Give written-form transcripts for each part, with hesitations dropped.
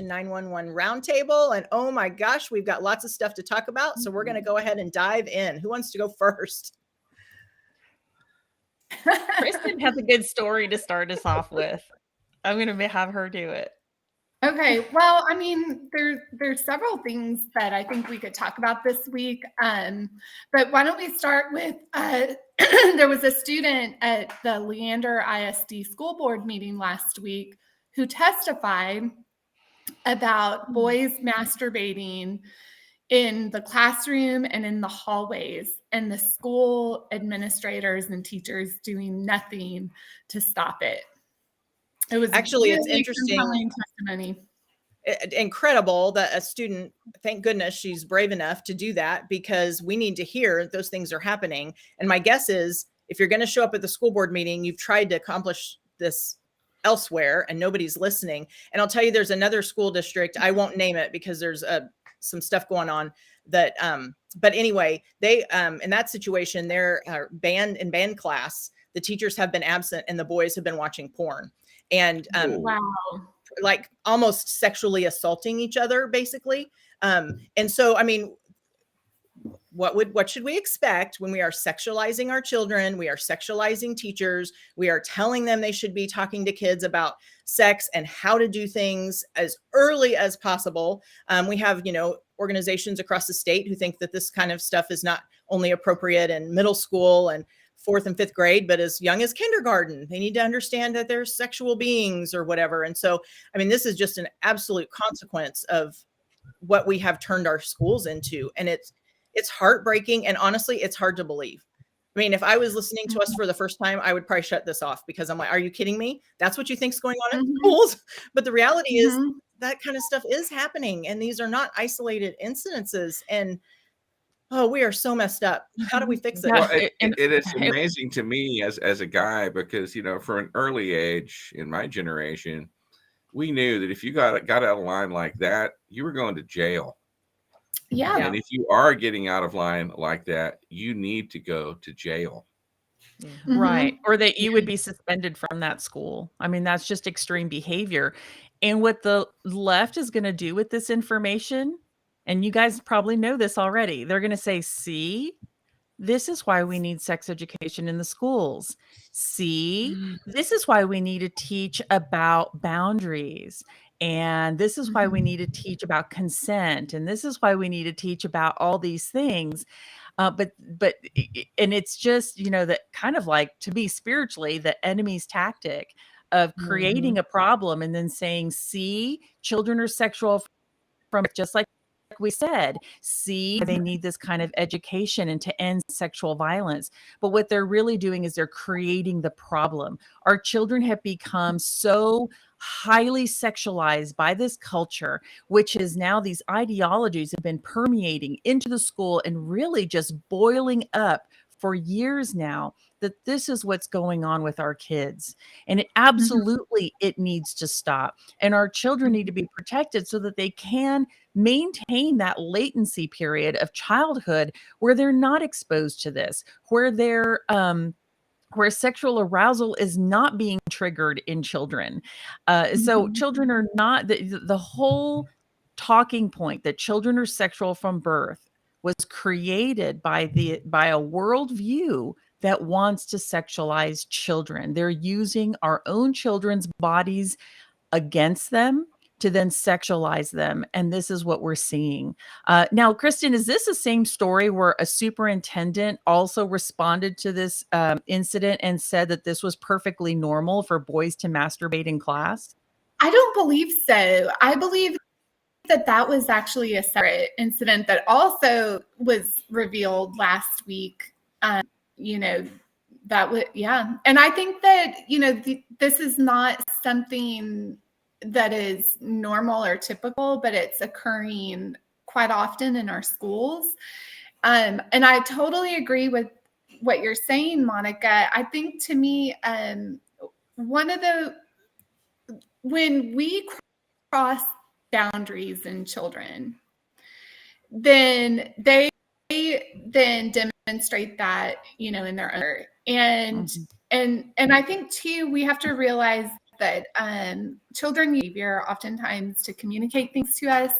911 Roundtable. And oh my gosh, we've got lots of stuff to talk about. So we're going to go ahead and dive in. Who wants to go first? Christin has a good story to start us off with. I'm going to have her do it. Okay. Well, I mean, there's several things that I think we could talk about this week. But why don't we start with, there was a student at the Leander ISD school board meeting last week who testified about boys masturbating in the classroom and in the hallways, and the school administrators and teachers doing nothing to stop it. It was actually really it's interesting testimony. Incredible that a student, thank goodness she's brave enough to do that, because we need to hear those things are happening. And my guess is, if you're going to show up at the school board meeting, you've tried to accomplish this elsewhere and nobody's listening. And I'll tell you, there's another school district, I won't name it because there's some stuff going on that, but anyway, they, in that situation, they're in band class, the teachers have been absent and the boys have been watching porn. And wow, like almost sexually assaulting each other, basically. And so, I mean, what should we expect when we are sexualizing our children? We are sexualizing teachers. We are telling them they should be talking to kids about sex and how to do things as early as possible. We have, organizations across the state who think that this kind of stuff is not only appropriate in middle school and 4th and 5th grade, but as young as kindergarten. They need to understand that they're sexual beings or whatever. And so, I mean, this is just an absolute consequence of what we have turned our schools into. And it's heartbreaking. And honestly, it's hard to believe. I mean, if I was listening to us for the first time, I would probably shut this off, because I'm like, are you kidding me? That's what you think is going on in schools? But the reality is that kind of stuff is happening. And these are not isolated incidences. And oh, we are so messed up. How do we fix it? Well, it is amazing to me as a guy, because, for an early age in my generation, we knew that if you got out of line like that, you were going to jail. Yeah. And if you are getting out of line like that, you need to go to jail. Right. Or that you would be suspended from that school. I mean, that's just extreme behavior. And what the left is going to do with this information, and you guys probably know this already, they're going to say, see, this is why we need sex education in the schools. See, this is why we need to teach about boundaries. And this is why we need to teach about consent. And this is why we need to teach about all these things. And it's just, that kind of like, to be spiritually, the enemy's tactic of creating a problem and then saying, see, children are sexual from, just like we said, see, they need this kind of education and to end sexual violence. But what they're really doing is they're creating the problem. Our children have become so highly sexualized by this culture, which is now these ideologies have been permeating into the school and really just boiling up for years now, that this is what's going on with our kids. And it absolutely, it needs to stop. And our children need to be protected so that they can maintain that latency period of childhood where they're not exposed to this, where they're, where sexual arousal is not being triggered in children. So children are not, the whole talking point that children are sexual from birth was created by a worldview that wants to sexualize children. They're using our own children's bodies against them to then sexualize them. And this is what we're seeing. Now, Christin, is this the same story where a superintendent also responded to this incident and said that this was perfectly normal for boys to masturbate in class? I don't believe so. I believe that was actually a separate incident that also was revealed last week. That would, yeah. And I think that, this is not something that is normal or typical, but it's occurring quite often in our schools. And I totally agree with what you're saying, Monica. I think, to me, when we cross boundaries in children, then they then demonstrate that, in their own. And I think too, we have to realize that children use behavior oftentimes to communicate things to us.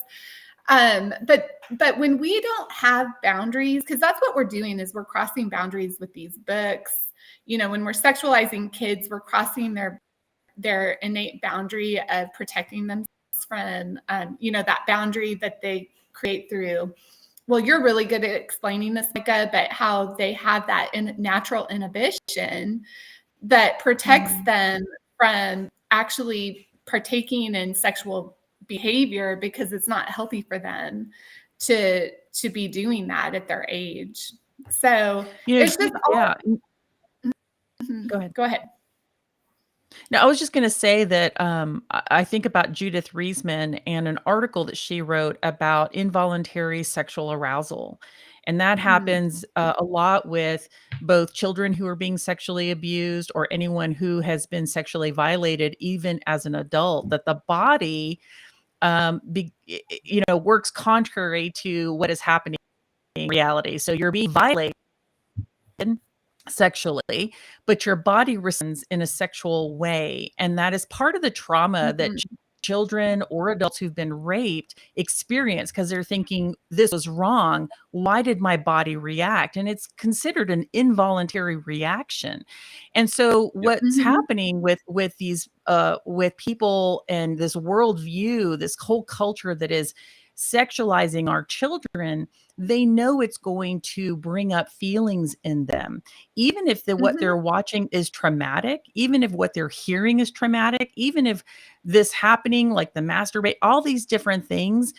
But when we don't have boundaries, because that's what we're doing, is we're crossing boundaries with these books. When we're sexualizing kids, we're crossing their innate boundary of protecting themselves from, that boundary that they create through, well, you're really good at explaining this, Micah, but how they have that natural inhibition that protects them from actually partaking in sexual behavior, because it's not healthy for them to be doing that at their age. So it's just Go ahead. No, I was just going to say that I think about Judith Riesman and an article that she wrote about involuntary sexual arousal. And that happens a lot with both children who are being sexually abused or anyone who has been sexually violated, even as an adult, that the body, works contrary to what is happening in reality. So you're being violated sexually, but your body responds in a sexual way. And that is part of the trauma that children or adults who've been raped experience, because they're thinking, this was wrong. Why did my body react? And it's considered an involuntary reaction. And so what's happening with these with people and this worldview, this whole culture that is sexualizing our children, they know it's going to bring up feelings in them. Even if what they're watching is traumatic, even if what they're hearing is traumatic, even if this happening, like the masturbate, all these different things,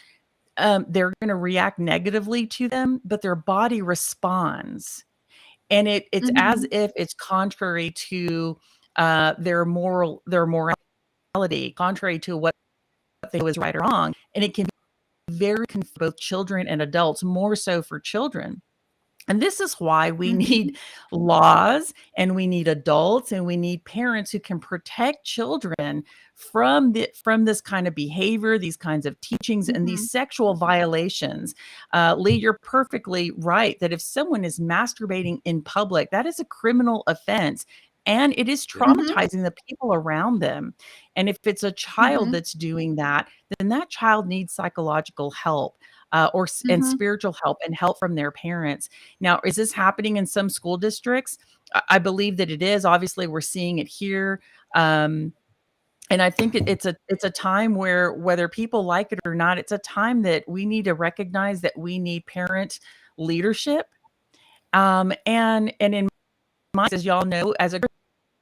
they're going to react negatively to them, but their body responds. And it's as if it's contrary to their morality, contrary to what they was right or wrong. And it can be very confusing for both children and adults, more so for children. And this is why we need laws, and we need adults, and we need parents who can protect children from this kind of behavior, these kinds of teachings, and these sexual violations. Lee, you're perfectly right that if someone is masturbating in public, that is a criminal offense. And it is traumatizing the people around them. And if it's a child that's doing that, then that child needs psychological help and spiritual help and help from their parents. Now, is this happening in some school districts? I believe that it is. Obviously, we're seeing it here. And I think it's a time where, whether people like it or not, it's a time that we need to recognize that we need parent leadership. And in my, as y'all know, as a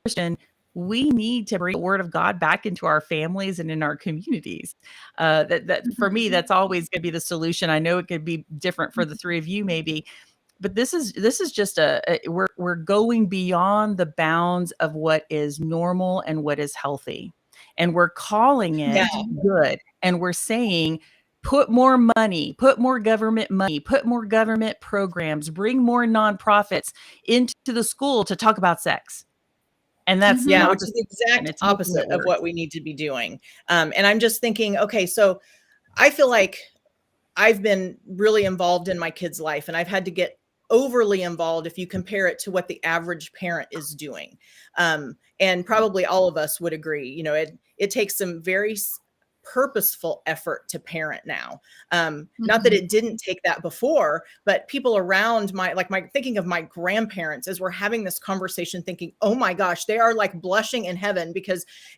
Christian, we need to bring the word of God back into our families and in our communities. That for me, that's always going to be the solution. I know it could be different for the three of you, maybe, but this is just we're going beyond the bounds of what is normal and what is healthy, and we're calling it good, and we're saying, put more money, put more government money, put more government programs, bring more nonprofits into the school to talk about sex. And that's which is the exact opposite of what we need to be doing. And I'm just thinking, okay, so I feel like I've been really involved in my kid's life, and I've had to get overly involved if you compare it to what the average parent is doing. And probably all of us would agree, it takes some very purposeful effort to parent now. Not that it didn't take that before, but people around thinking of my grandparents as we're having this conversation, thinking, oh my gosh, they are like blushing in heaven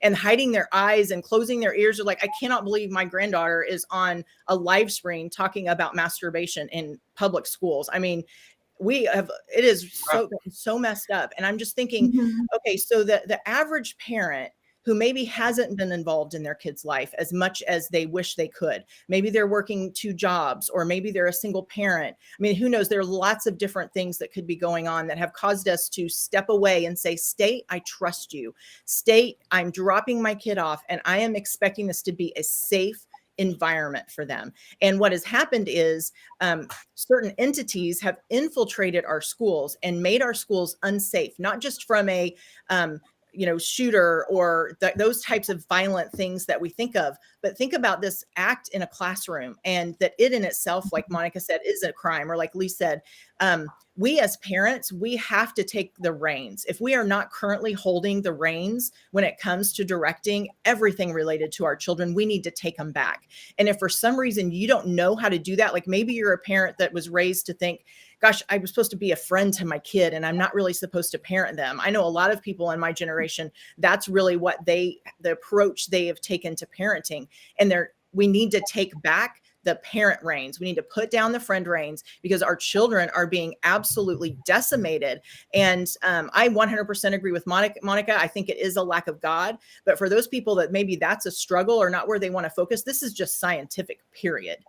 and hiding their eyes and closing their ears. Are like, I cannot believe my granddaughter is on a live screen talking about masturbation in public schools. I mean, it is so messed up. And I'm just thinking, okay, so the average parent who maybe hasn't been involved in their kid's life as much as they wish they could. Maybe they're working 2 jobs, or maybe they're a single parent. I mean, who knows? There are lots of different things that could be going on that have caused us to step away and say, state, I trust you. State, I'm dropping my kid off, and I am expecting this to be a safe environment for them. And what has happened is certain entities have infiltrated our schools and made our schools unsafe, not just from a shooter or those types of violent things that we think of, but think about this act in a classroom, and that it in itself, like Monica said, is a crime, or like Lee said, we as parents, we have to take the reins. If we are not currently holding the reins when it comes to directing everything related to our children, we need to take them back. And if for some reason you don't know how to do that, like maybe you're a parent that was raised to think, gosh, I was supposed to be a friend to my kid and I'm not really supposed to parent them. I know a lot of people in my generation, that's really what the approach they have taken to parenting. And we need to take back the parent reins. We need to put down the friend reins, because our children are being absolutely decimated. And I 100% agree with Monica. I think it is a lack of God. But for those people that maybe that's a struggle or not where they want to focus, this is just scientific, period.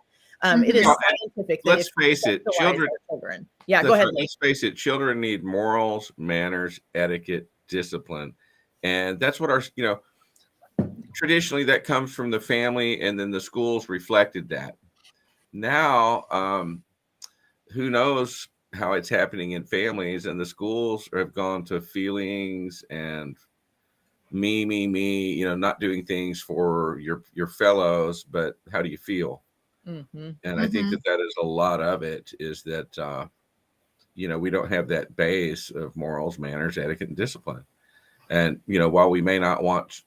It is scientific. Let's face it, children. Yeah, go ahead. Let's face it, children need morals, manners, etiquette, discipline. And that's what traditionally that comes from the family, and then the schools reflected that. Now, who knows how it's happening in families, and the schools have gone to feelings and me, not doing things for your fellows, but how do you feel? Mm-hmm. And I think that is a lot of it, is that, we don't have that base of morals, manners, etiquette, and discipline. And, while we may not want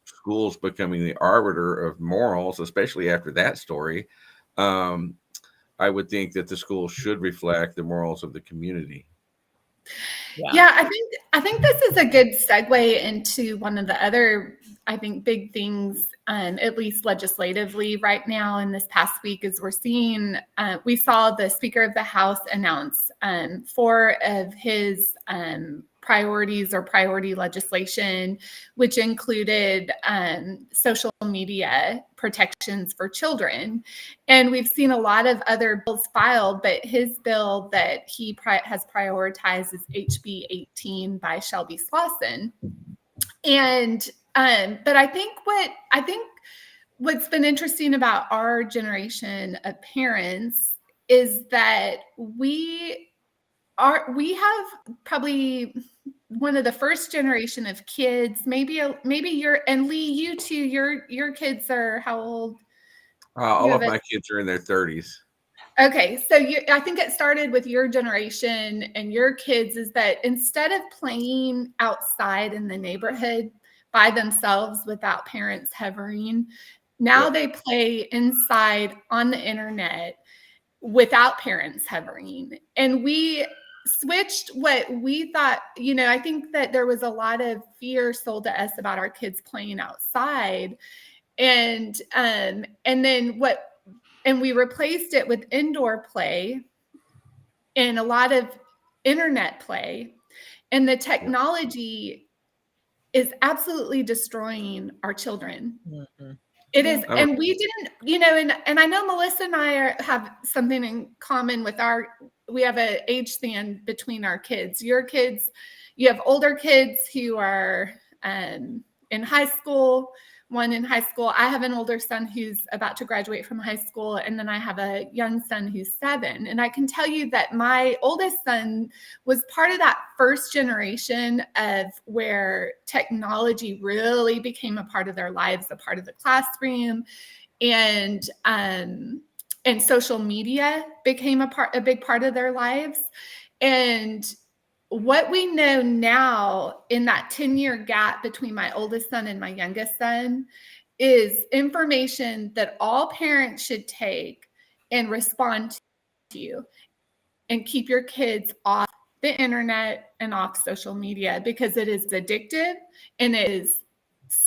schools becoming the arbiter of morals, especially after that story, I would think that the schools should reflect the morals of the community. Yeah, I think this is a good segue into one of the other, I think, big things, at least legislatively right now in this past week, is we saw the Speaker of the House announce 4 of his priorities or priority legislation, which included social media protections for children. And we've seen a lot of other bills filed, but his bill that he has prioritized is HB 18 by Shelby Slauson. And but I think what's been interesting about our generation of parents is that we have probably one of the first generation of kids, maybe you're, and Lee, you too, your kids are how old? All of my kids are in their 30s. Okay. So I think it started with your generation and your kids, is that instead of playing outside in the neighborhood by themselves without parents hovering, now they play inside on the internet without parents hovering. And we switched what we thought, I think that there was a lot of fear sold to us about our kids playing outside. And we replaced it with indoor play and a lot of internet play. And the technology is absolutely destroying our children. Mm-hmm. It is. And we didn't, and I know Melissa and I have something in common with we have an age span between our kids. Your kids, you have older kids who are in high school, one in high school. I have an older son who's about to graduate from high school, and then I have a young son who's 7. And I can tell you that my oldest son was part of that first generation of where technology really became a part of their lives, a part of the classroom, and social media became a big part of their lives. And what we know now in that 10-year gap between my oldest son and my youngest son is information that all parents should take and respond to, and keep your kids off the internet and off social media, because it is addictive and it's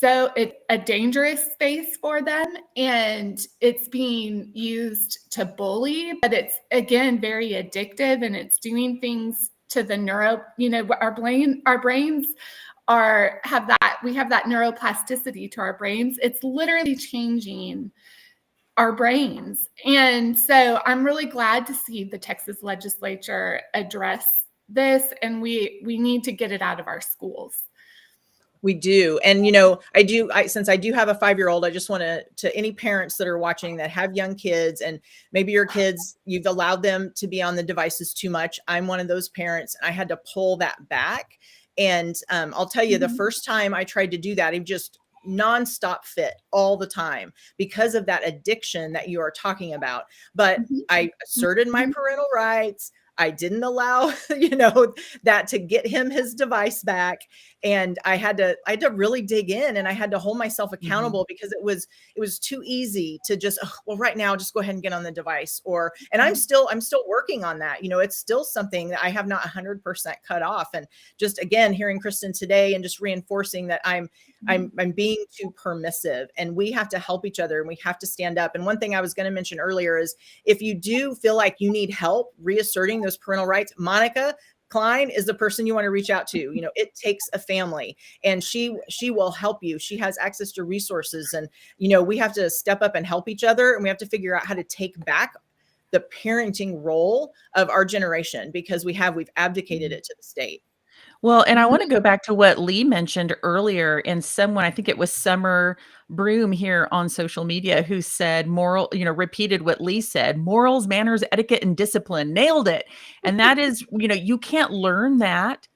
a dangerous space for them, and it's being used to bully, but it's, again, very addictive, and it's doing things to the our brains we have that neuroplasticity to our brains. It's literally changing our brains. And so I'm really glad to see the Texas legislature address this, and we need to get it out of our schools. We do. And, since I do have a 5-year-old, I just want to any parents that are watching that have young kids, and maybe your kids, you've allowed them to be on the devices too much. I'm one of those parents, and I had to pull that back. And I'll tell you, the first time I tried to do that, nonstop fit all the time because of that addiction that you are talking about. But I asserted my parental rights. I didn't allow, that to get him his device back. And I had to really dig in, and I had to hold myself accountable because it was too easy to just, well, right now, just go ahead and get on the device. And I'm still working on that. It's still something that I have not 100% cut off. And just, again, hearing Christin today and just reinforcing that I'm being too permissive, and we have to help each other, and we have to stand up. And one thing I was going to mention earlier is, if you do feel like you need help reasserting those parental rights, Monica Cline is the person you want to reach out to. It takes a family, and she will help you. She has access to resources, and, we have to step up and help each other, and we have to figure out how to take back the parenting role of our generation, because we've abdicated it to the state. Well, and I want to go back to what Lee mentioned earlier, and someone, I think it was Summer Broom here on social media, who said repeated what Lee said: morals, manners, etiquette, and discipline. Nailed it. And that is, you can't learn that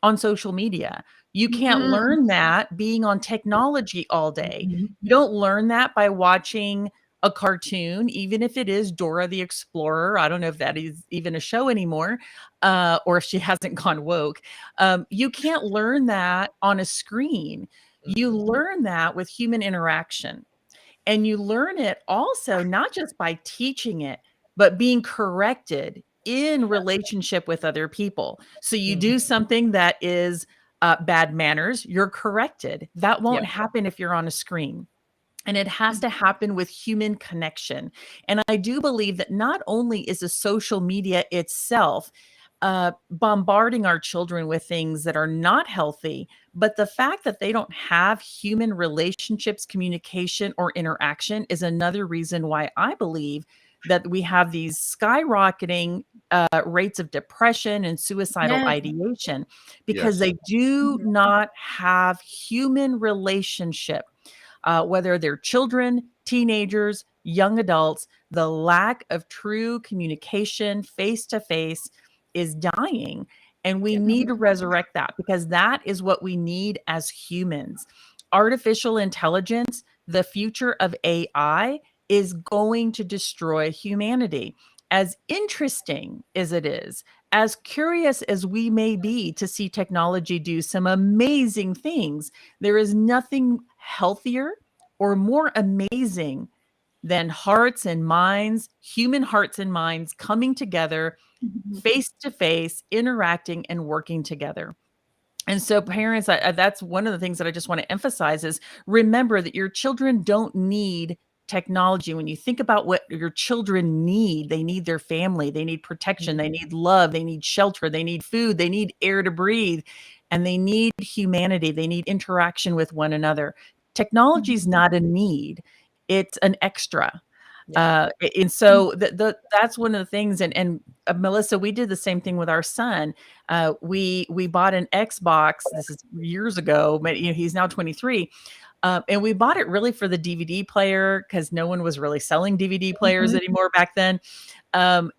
on social media. You can't learn that being on technology all day. You don't learn that by watching a cartoon, even if it is Dora the Explorer. I don't know if that is even a show anymore, or if she hasn't gone woke. You can't learn that on a screen. You learn that with human interaction. And you learn it also not just by teaching it, but being corrected in relationship with other people. So you do something that is bad manners, you're corrected. That won't happen if you're on a screen. And it has to happen with human connection. And I do believe that not only is the social media itself bombarding our children with things that are not healthy, but the fact that they don't have human relationships, communication, or interaction is another reason why I believe that we have these skyrocketing rates of depression and suicidal ideation, because they do not have human relationship. Whether they're children, teenagers, young adults, the lack of true communication face-to-face is dying. And we need to resurrect that, because that is what we need as humans. Artificial intelligence, the future of AI, is going to destroy humanity. As interesting as it is, as curious as we may be to see technology do some amazing things, there is nothing healthier or more amazing than hearts and minds, human hearts and minds coming together, face to face, interacting and working together. And so parents, that's one of the things that I just want to emphasize is, remember that your children don't need technology. When you think about what your children need, they need their family, they need protection, they need love, they need shelter, they need food, they need air to breathe, and they need humanity. They need interaction with one another. Technology is not a need. It's an extra. And so that's one of the things. And Melissa, we did the same thing with our son. We bought an Xbox. This is years ago, but he's now 23. And we bought it really for the DVD player, because no one was really selling DVD players anymore back then. And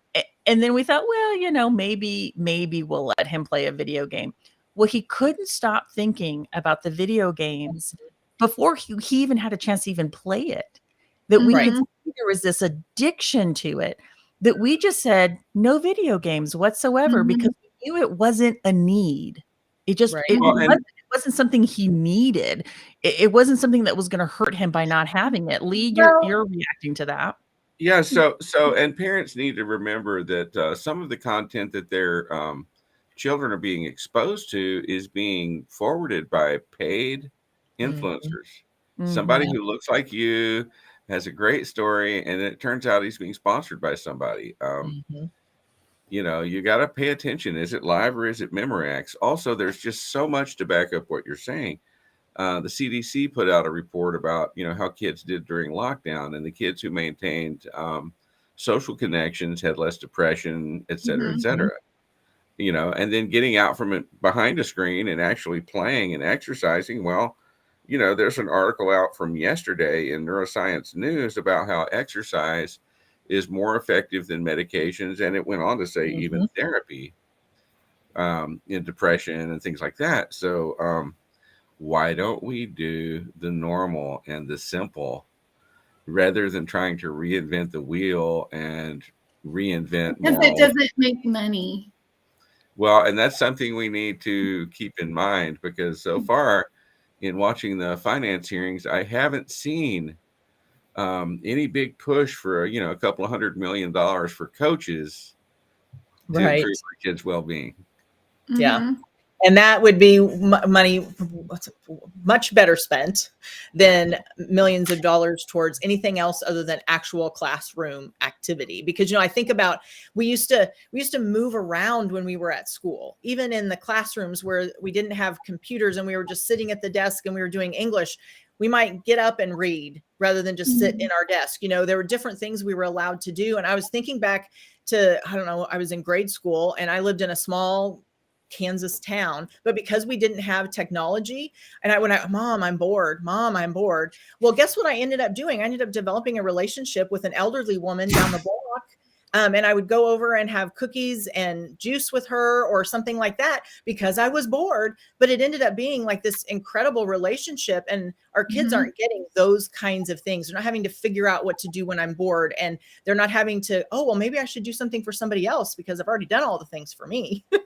then we thought, well, maybe we'll let him play a video game. Well, he couldn't stop thinking about the video games before he even had a chance to even play it. That we could see there was this addiction to it, that we just said no video games whatsoever, because we knew it wasn't a need. It just it wasn't something he needed. It wasn't something that was going to hurt him by not having it. Lee, you're reacting to that. Yeah. So and parents need to remember that some of the content that their children are being exposed to is being forwarded by paid influencers. Somebody who looks like you, has a great story, and it turns out he's being sponsored by somebody. You got to pay attention. Is it live or is it Memorex? Also, there's just so much to back up what you're saying. The CDC put out a report about, how kids did during lockdown, and the kids who maintained social connections had less depression, et cetera, et cetera. And then getting out from it behind a screen and actually playing and exercising. Well, there's an article out from yesterday in Neuroscience News about how exercise is more effective than medications. And it went on to say even therapy in depression and things like that. So why don't we do the normal and the simple rather than trying to reinvent the wheel and reinvent Because it morals? doesn't make money. Well, and that's something we need to keep in mind, because so far in watching the finance hearings, I haven't seen any big push for, a couple of $100 million for coaches to Right. improve our kids' well-being. Yeah. Mhm. And that would be money much better spent than millions of dollars towards anything else other than actual classroom activity. Because, I think about, we used to move around when we were at school, even in the classrooms where we didn't have computers and we were just sitting at the desk and we were doing English. We might get up and read rather than just sit in our desk. There were different things we were allowed to do. And I was thinking back to, I don't know, I was in grade school and I lived in a small Kansas town, but because we didn't have technology, and Mom, I'm bored. Mom, I'm bored. Well, guess what I ended up doing? I ended up developing a relationship with an elderly woman down the block. And I would go over and have cookies and juice with her or something like that because I was bored. But it ended up being like this incredible relationship. And our kids aren't getting those kinds of things. They're not having to figure out what to do when I'm bored. And they're not having to, oh, well, maybe I should do something for somebody else because I've already done all the things for me. Right.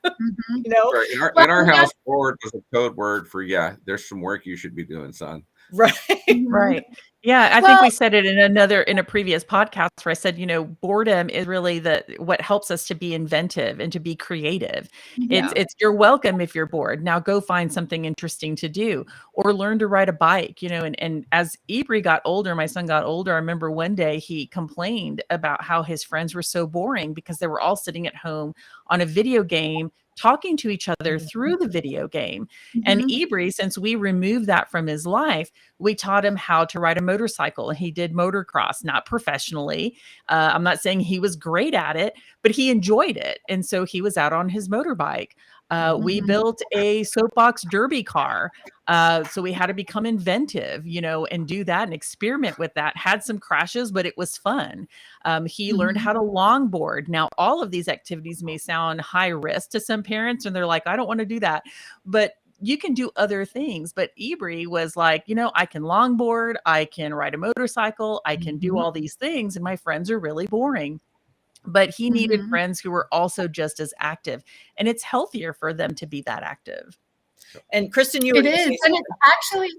In our house, bored was a code word for, there's some work you should be doing, son. Right. Right. Yeah, I think we said it in a previous podcast where I said, boredom is really what helps us to be inventive and to be creative. It's you're welcome if you're bored. Now go find something interesting to do or learn to ride a bike, and as Ibri got older, my son got older, I remember one day he complained about how his friends were so boring because they were all sitting at home on a video game talking to each other through the video game. And Ibri, since we removed that from his life, we taught him how to ride a motorcycle. And he did motocross, not professionally. I'm not saying he was great at it, but he enjoyed it. And so he was out on his motorbike. We built a soapbox derby car. So we had to become inventive, and do that and experiment with that. Had some crashes, but it was fun. He learned how to longboard. Now, all of these activities may sound high risk to some parents, and they're like, I don't want to do that. But you can do other things. But Ibri was like, I can longboard, I can ride a motorcycle, I can do all these things, and my friends are really boring. But he needed friends who were also just as active, and it's healthier for them to be that active. And Christin, It is, and it's actually.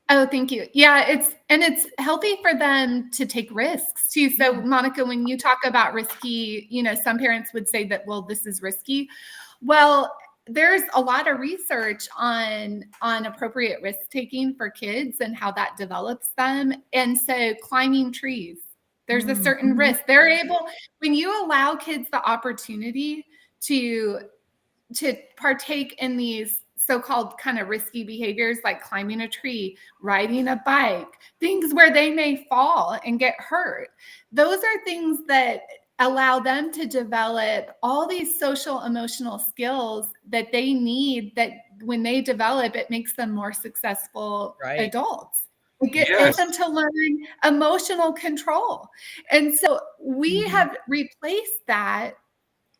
Oh, thank you. Yeah, it's healthy for them to take risks too. So, Monica, when you talk about risky, some parents would say that, well, this is risky. Well, there's a lot of research on appropriate risk taking for kids and how that develops them. And so, climbing trees, there's a certain risk. They're able, when you allow kids the opportunity to partake in these so-called kind of risky behaviors like climbing a tree, riding a bike, things where they may fall and get hurt. Those are things that allow them to develop all these social emotional skills that they need, that when they develop, it makes them more successful adults. Get them to learn emotional control. And so we have replaced that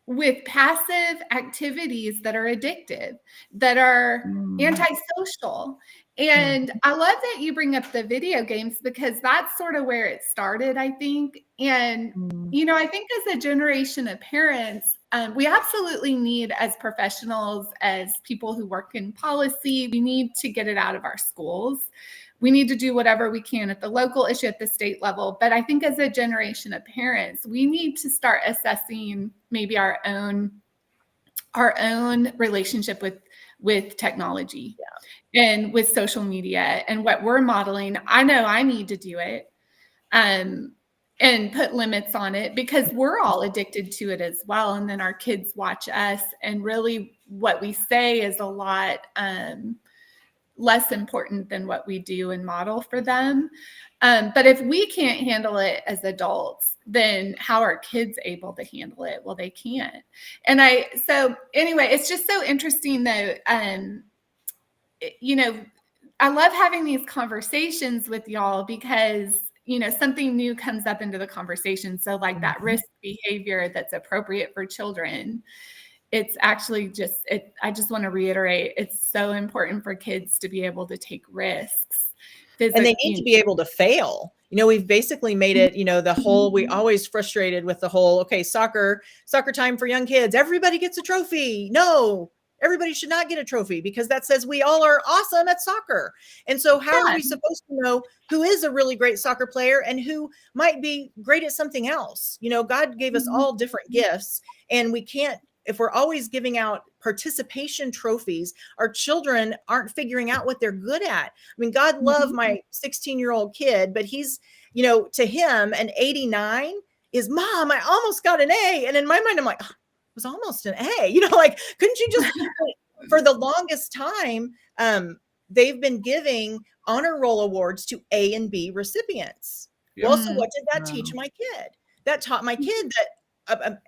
with passive activities that are addictive, that are antisocial. And I love that you bring up the video games because that's sort of where it started, I think. And, I think as a generation of parents, we absolutely need, as professionals, as people who work in policy, we need to get it out of our schools. We need to do whatever we can at the local issue, at the state level. But I think as a generation of parents, we need to start assessing maybe our own relationship with technology and with social media and what we're modeling. I know I need to do it and put limits on it because we're all addicted to it as well. And then our kids watch us, and really what we say is a lot less important than what we do and model for them. But if we can't handle it as adults, then how are kids able to handle it? Well, they can't. And so anyway, it's just so interesting though. I love having these conversations with y'all because, something new comes up into the conversation. So like that risk behavior that's appropriate for children. it's actually I just want to reiterate, it's so important for kids to be able to take risks. And they need to be able to fail. We've basically made it, the whole, we always frustrated with the whole, okay, soccer time for young kids. Everybody gets a trophy. No, everybody should not get a trophy because that says we all are awesome at soccer. And so how are we supposed to know who is a really great soccer player and who might be great at something else? God gave us all different gifts, and we can't, if we're always giving out participation trophies, our children aren't figuring out what they're good at. I mean, God love my 16-year-old kid, but he's, to him, an 89 is, Mom, I almost got an A. And in my mind, I'm like, oh, it was almost an A, couldn't you just, for the longest time, they've been giving honor roll awards to A and B recipients. Well, so what did that teach my kid? That taught my kid that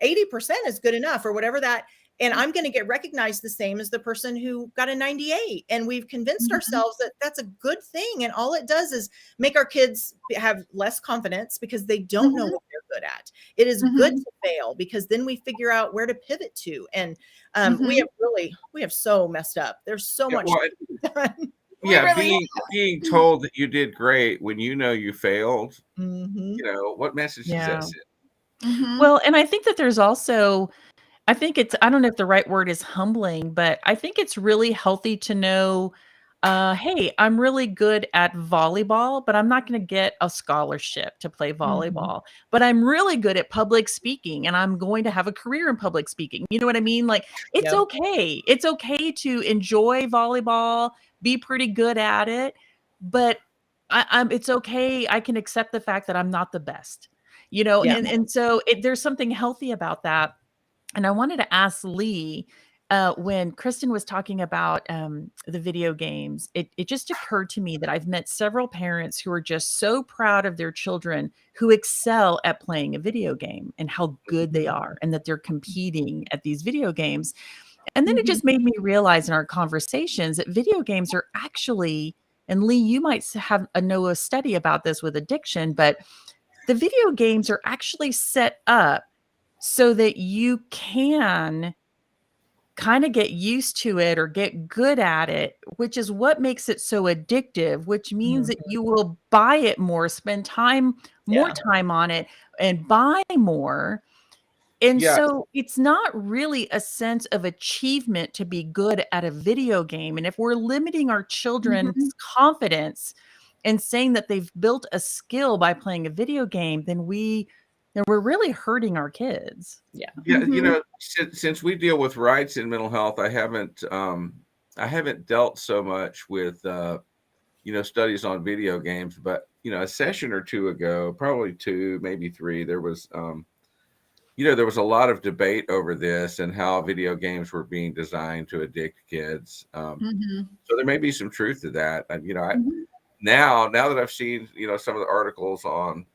80% is good enough or whatever that, and I'm going to get recognized the same as the person who got a 98. And we've convinced ourselves that that's a good thing. And all it does is make our kids have less confidence because they don't know what they're good at. It is good to fail because then we figure out where to pivot to. And we have so messed up. There's so much done. Yeah, being told that you did great when you failed, what message does that send? Well, and I think that there's also, I don't know if the right word is humbling, but I think it's really healthy to know, hey, I'm really good at volleyball, but I'm not going to get a scholarship to play volleyball. But I'm really good at public speaking, and I'm going to have a career in public speaking. You know what I mean? Like, it's okay. It's okay to enjoy volleyball, be pretty good at it, but it's okay. I can accept the fact that I'm not the best. And so there's something healthy about that. And I wanted to ask Lee, when Christin was talking about the video games, it just occurred to me that I've met several parents who are just so proud of their children who excel at playing a video game and how good they are and that they're competing at these video games. And then it just made me realize in our conversations that video games are actually, and Lee, you might know a study about this with addiction, but the video games are actually set up so that you can kind of get used to it or get good at it, which is what makes it so addictive, which means that you will buy it more, spend more time on it and buy more. And so it's not really a sense of achievement to be good at a video game. And if we're limiting our children's confidence and saying that they've built a skill by playing a video game, then we're really hurting our kids. Since we deal with rights in mental health, I haven't dealt so much with studies on video games, but a session or two ago, probably 2, maybe 3, there was there was a lot of debate over this and how video games were being designed to addict kids. So there may be some truth to that. Now that I've seen some of the articles on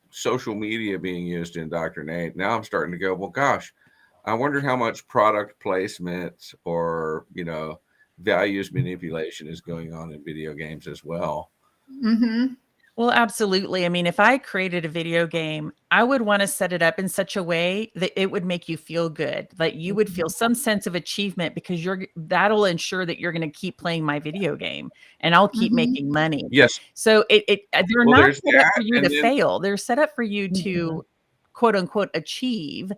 social media being used to indoctrinate, now I'm starting to go, well, gosh, I wonder how much product placement or values manipulation is going on in video games as well. Well, absolutely. I mean, if I created a video game, I would want to set it up in such a way that it would make you feel good, that you would feel some sense of achievement because that'll ensure that you're going to keep playing my video game and I'll keep making money. Yes. So they're not set up for you to fail. They're set up for you to quote unquote achieve,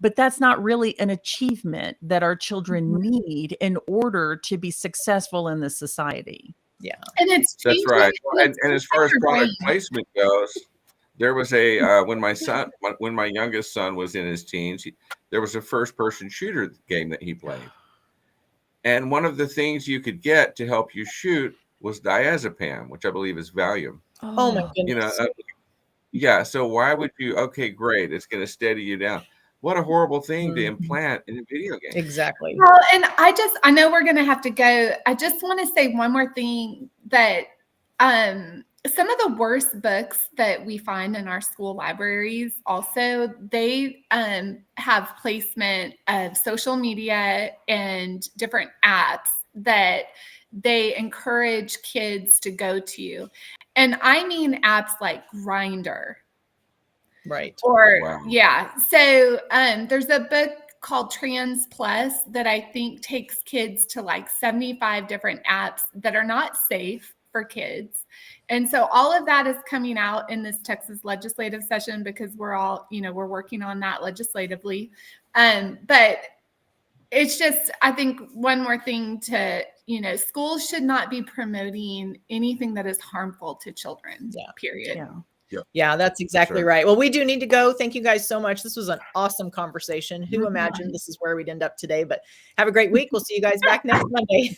but that's not really an achievement that our children need in order to be successful in this society. Yeah. And that's right. And as far as product placement goes, there was when my youngest son was in his teens, there was a first-person shooter game that he played. And one of the things you could get to help you shoot was diazepam, which I believe is Valium. Oh my goodness. So why would you? Okay, great. It's going to steady you down. What a horrible thing to implant in a video game. Exactly. Well, and I know we're going to have to go. I just want to say one more thing, that some of the worst books that we find in our school libraries also, they have placement of social media and different apps that they encourage kids to go to. And I mean apps like Grindr. Right. Or, So there's a book called Trans Plus that I think takes kids to like 75 different apps that are not safe for kids. And so all of that is coming out in this Texas legislative session because we're all, we're working on that legislatively. But it's just, I think one more thing to, schools should not be promoting anything that is harmful to children, period. Yeah, that's exactly right. Well, we do need to go. Thank you guys so much. This was an awesome conversation. Who imagined this is where we'd end up today? But have a great week. We'll see you guys back next Monday.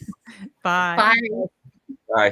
Bye. Bye. Bye.